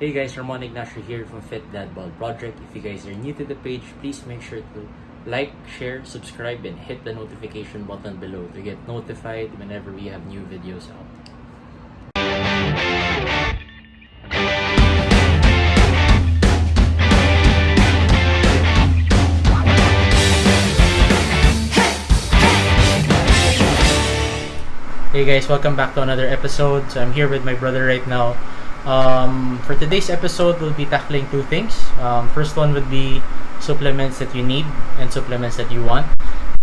Hey guys, Inigo Ignacio here from Dad Bod Project. If you guys are new to the page, please make sure to like, share, subscribe, and hit the notification button below to get notified whenever we have new videos out. Hey guys, welcome back to another episode. So I'm here with my brother right now. For today's episode, we'll be tackling two things. First one would be supplements that you need and supplements that you want.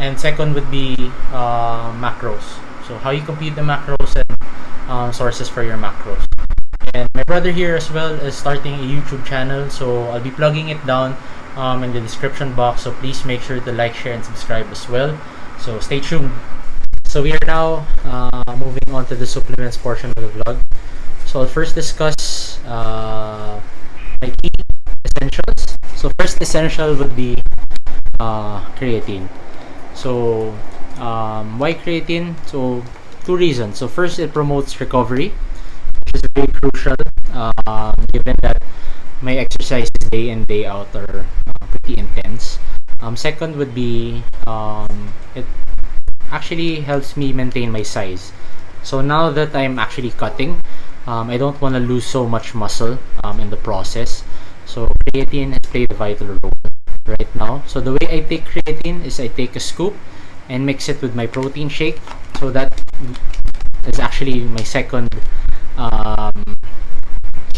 And second would be macros. So how you compute the macros and sources for your macros. And my brother here as well is starting a YouTube channel. So I'll be plugging it down in the description box. So please make sure to like, share, and subscribe as well. So stay tuned. So we are now moving on to the supplements portion of the vlog. So I'll first discuss my key essentials. So first essential would be creatine. So why creatine? So two reasons. So first, it promotes recovery, which is very crucial given that my exercises day in day out are pretty intense. Second would be it actually helps me maintain my size. So now that I'm actually cutting, I don't want to lose so much muscle in the process. So creatine has played a vital role right now. So the way I take creatine is I take a scoop and mix it with my protein shake. So that is actually my second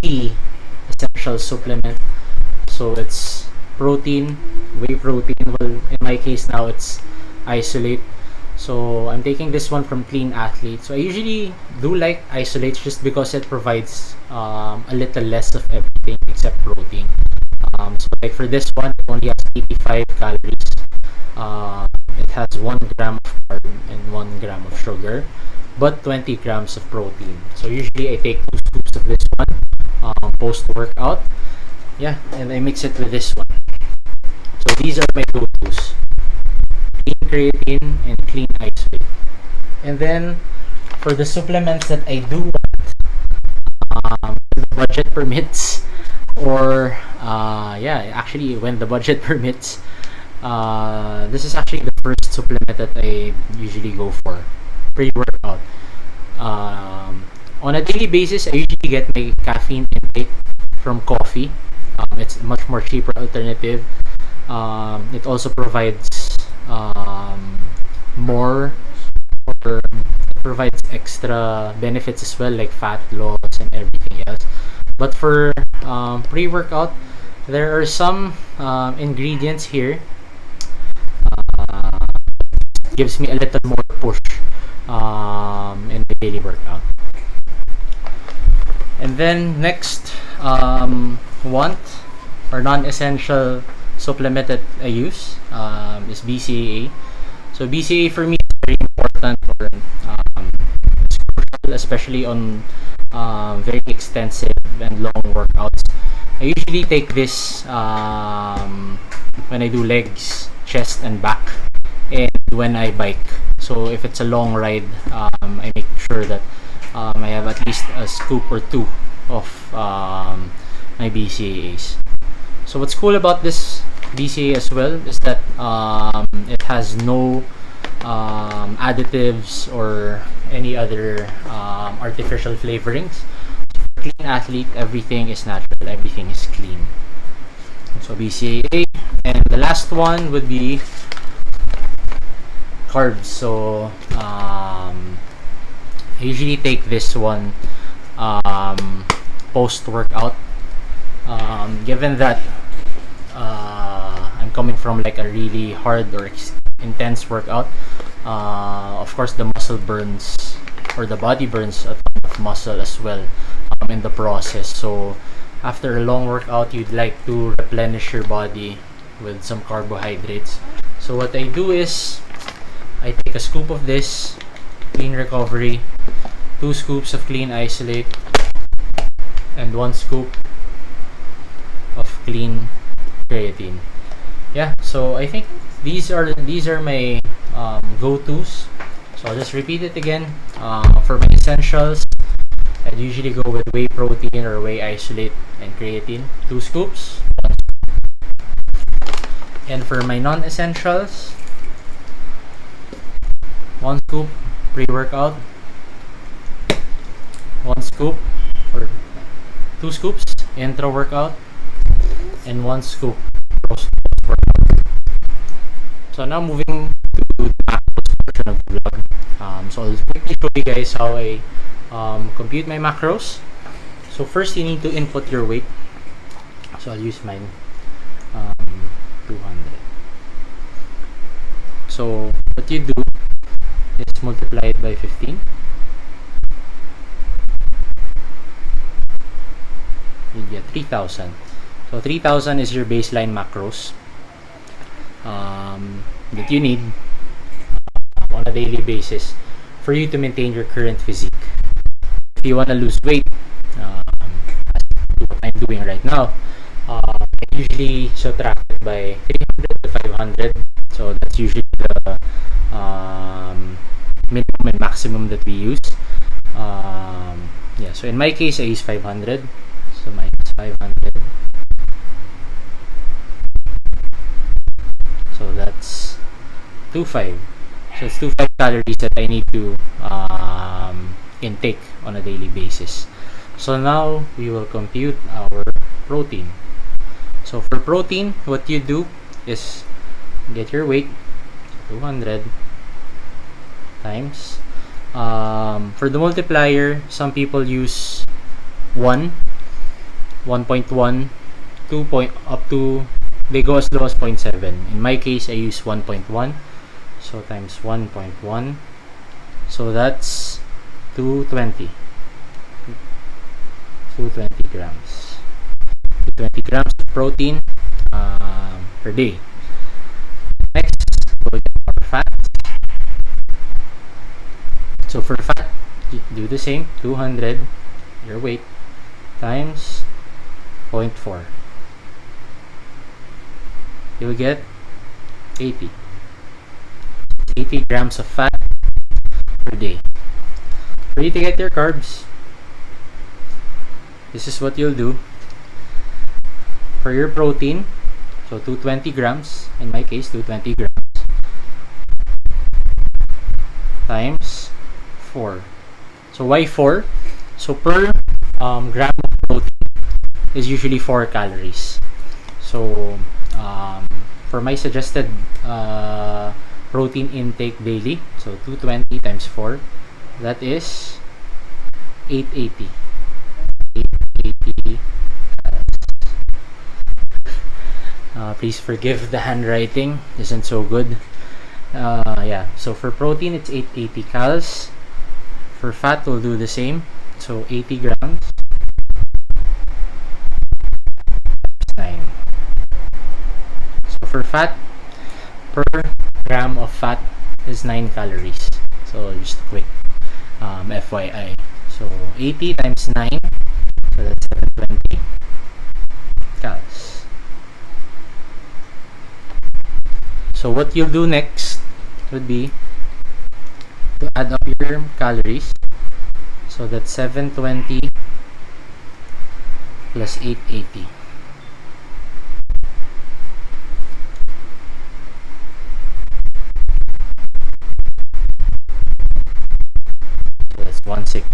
key essential supplement. So it's protein, whey protein. Well, in my case now it's isolate. So I'm taking this one from Klean Athlete. So I usually do like isolates just because it provides a little less of everything except protein. So like for this one, it only has 85 calories. It has 1 gram of carb and 1 gram of sugar, but 20 grams of protein. So usually I take 2 scoops of this one post-workout. Yeah, and I mix it with this one. So these are my go-tos. Clean creatine and clean isolate. And then for the supplements that I do want, the budget permits, or actually when the budget permits, this is actually the first supplement that I usually go for pre-workout. On a daily basis, I usually get my caffeine intake from coffee. It's a much more cheaper alternative. It also provides more, or it provides extra benefits as well, like fat loss and everything else. But for pre-workout, there are some ingredients here gives me a little more push in my daily workout. And then next, want or non-essential supplement that I use is BCAA. So BCAA for me is very important, or it's crucial, especially on very extensive and long workouts. I usually take this when I do legs, chest, and back, and when I bike. So if it's a long ride, I make sure that I have at least a scoop or two of my BCAAs. So what's cool about this BCAA as well is that it has no additives or any other artificial flavorings. For Klean Athlete, everything is natural, everything is clean. So BCAA, and the last one would be carbs. So I usually take this one post-workout. Given that I'm coming from like a really hard or intense workout, of course the muscle burns, or the body burns a ton of muscle as well in the process. So after a long workout, you'd like to replenish your body with some carbohydrates. So what I do is I take a scoop of this clean recovery, 2 scoops of clean isolate, and 1 scoop of clean creatine. Yeah, so I think these are my go-tos. So I'll just repeat it again. For my essentials, I I'd usually go with whey protein or whey isolate and creatine, 2 scoops. And for my non-essentials, 1 scoop pre-workout, 1 scoop or 2 scoops intro workout, and 1 scoop post workout. So now moving to the macros portion of the vlog. So I'll quickly show you guys how I compute my macros. So first you need to input your weight. So I'll use mine, 200. So what you do is multiply it by 15. You get 3,000. So 3,000 is your baseline macros that you need on a daily basis for you to maintain your current physique. If you want to lose weight, as what I'm doing right now, I usually subtract it by 300 to 500. So that's usually the minimum and maximum that we use. Yeah, so in my case, I use 500. So minus 500. So that's 25. So it's 25 calories that I need to intake on a daily basis. So now we will compute our protein. So for protein, what you do is get your weight, 200 times. For the multiplier, some people use 1, 1.1, 2 point up to, they go as low as 0.7. In my case, I use 1.1. So times 1.1. So that's 220. 220 grams. 220 grams of protein per day. Next, we'll get our fats. So for fat, do the same. 200, your weight, times 0.4. You'll get 80. 80 grams of fat per day. For you to get your carbs, this is what you'll do. For your protein, so 220 grams, in my case 220 grams, times 4. So why 4? So per gram of protein is usually 4 calories. So for my suggested protein intake daily, so 220 times 4, that is 880. 880. Please forgive the handwriting, isn't so good. Yeah, so for protein it's 880 calories. For fat we'll do the same, so 80 grams 9. So for fat, per gram of fat is 9 calories. So just a quick FYI. So 80 times 9, so that's 720 calories. So what you'll do next would be to add up your calories. So that's 720 plus 880. So that's 16.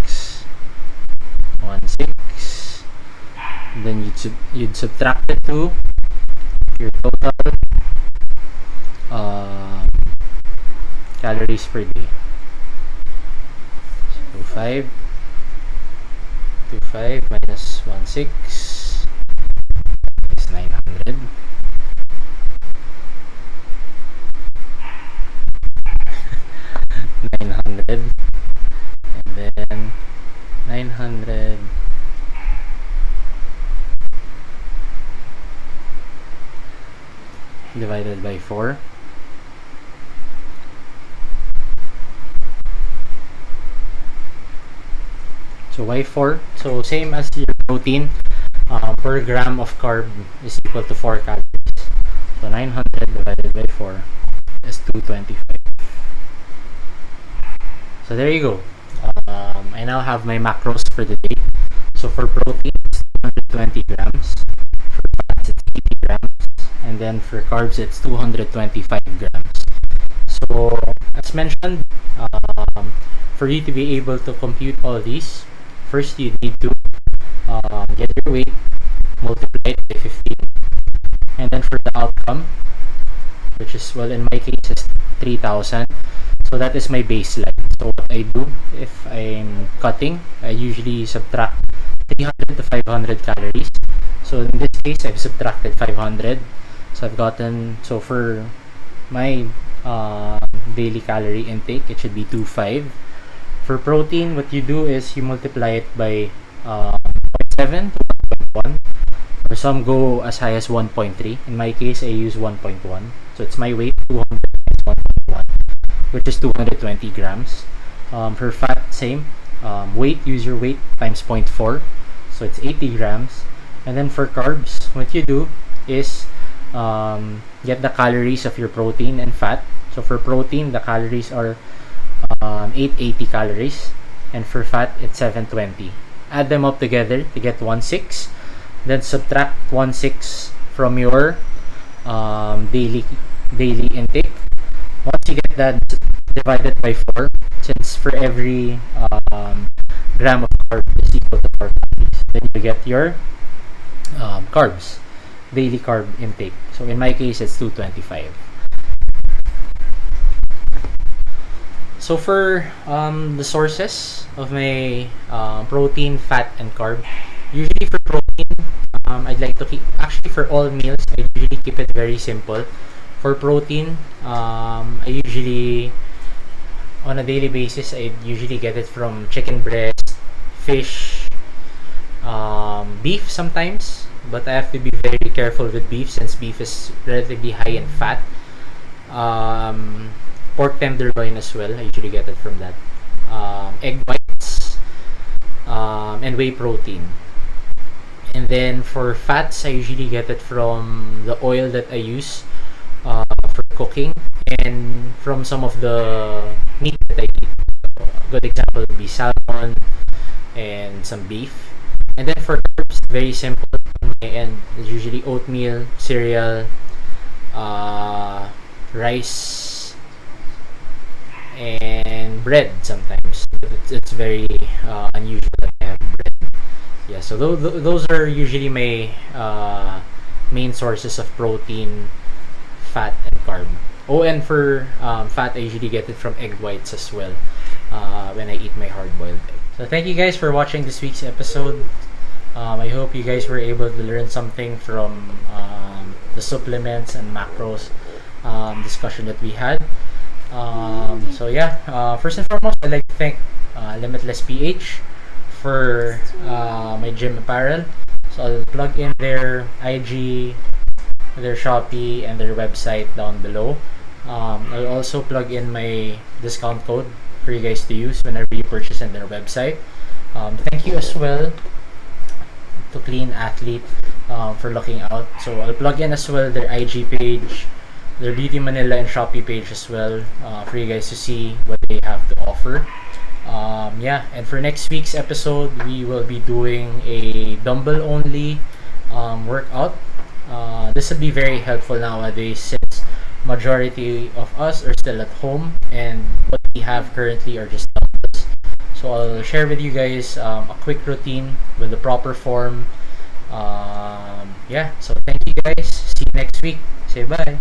Then you'd subtract it to your total calories per day. So 25 minus 16 is 900. 900, and then 900 divided by 4. So why 4? So same as your protein, per gram of carb is equal to 4 calories. So 900 divided by 4 is 225. So there you go. I now have my macros for the day. So for protein, it's 220 grams. For fats, it's 80 grams. And then for carbs, it's 225 grams. So as mentioned, for you to be able to compute all these, first you need to get your weight, multiply it by 15, and then for the outcome, which is, well, in my case is 3000, so that is my baseline. So what I do if I'm cutting, I usually subtract 300 to 500 calories. So in this case, I've subtracted 500, so I've gotten, so for my daily calorie intake, it should be 25. For protein, what you do is you multiply it by 0.7 to 1.1, or some go as high as 1.3. In my case, I use 1.1. So it's my weight, 200 times 1.1, which is 220 grams. For fat, same. Weight, use your weight times 0.4. So it's 80 grams. And then for carbs, what you do is get the calories of your protein and fat. So for protein, the calories are 880 calories. And for fat, it's 720. Add them up together to get 1.6. Then subtract 1.6 from your daily intake. Once you get that, divided by 4, since for every gram of carb is equal to 4 calories, then you get your carbs, daily carb intake. So in my case, it's 225. So for the sources of my protein, fat, and carb, usually for protein, I'd like to keep, actually for all meals, I usually keep it very simple. For protein, I usually, on a daily basis, I usually get it from chicken breast, fish, beef sometimes, but I have to be very careful with beef since beef is relatively high in fat. Pork tenderloin as well, I usually get it from that. Egg whites, and whey protein. And then for fats, I usually get it from the oil that I use for cooking and from some of the meat that I eat. A good example would be salmon and some beef. And then for carbs, very simple on my end. It's usually oatmeal, cereal, rice, and bread sometimes. It's very unusual that I have bread. Yeah, so those are usually my main sources of protein, fat, and carb. Oh, and for fat, I usually get it from egg whites as well when I eat my hard-boiled egg. So thank you guys for watching this week's episode. I hope you guys were able to learn something from the supplements and macros discussion that we had. So yeah, first and foremost, I'd like to thank Limitless PH for my gym apparel. So I'll plug in their IG, their Shopee, and their website down below. I'll also plug in my discount code for you guys to use whenever you purchase on their website. Thank you as well to Klean Athlete for looking out. So I'll plug in as well their IG page, their Beauty Manila and Shopee page as well for you guys to see what they have to offer. Yeah, and for next week's episode, we will be doing a dumbbell only workout. This would be very helpful nowadays since majority of us are still at home and what we have currently are just dumbbells. So I'll share with you guys a quick routine with the proper form. Yeah, so thank you guys. See you next week. Say bye.